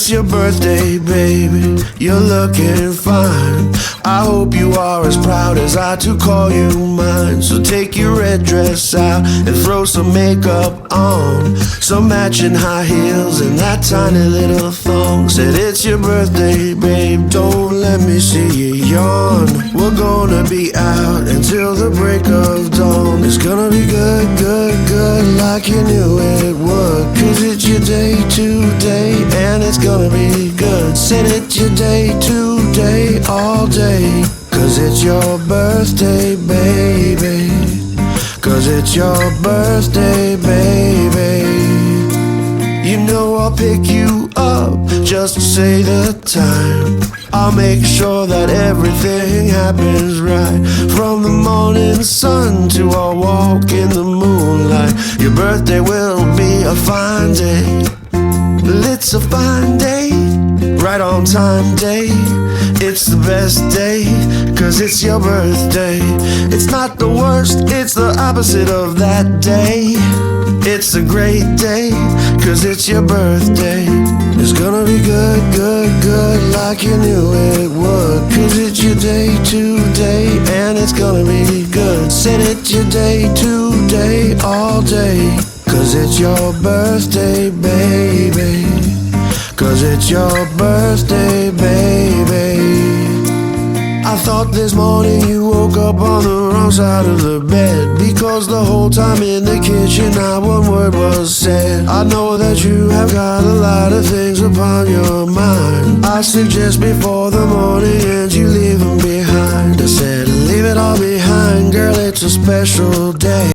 it's your birthday, baby. You're looking fine. I hope you are as proud as I to call you mine. So take your red dress out and throw some makeup on, some matching high heels and that tiny little thong. Said it's your birthday, babe, don't let me see you yawn. We're gonna be out until the break of dawn. It's gonna be good, good, good, like you knew it would. Cause it's your day today, and it's gonna be good. Said it's your day today, all day. Cause it's your birthday, baby. Cause it's your birthday, baby. You know I'll pick you up just to say the time. I'll make sure that everything happens right, from the morning sun to our walk in the moonlight. Your birthday will be a fine day. Well, it's a fine day, right on time day. It's the best day, cause it's your birthday. It's not the worst, it's the opposite of that day. It's a great day, cause it's your birthday. It's gonna be good, good, good, like you knew it would. Cause it's your day today, and it's gonna be good. Said it's your day today, all day. Cause it's your birthday, baby. Cause it's your birthday, baby. I thought this morning you woke up on the wrong side of the bed, because the whole time in the kitchen not one word was said. I know that you have got a lot of things upon your mind. I suggest before the morning ends you leave them behind. I said leave it all behind, girl, it's a special day.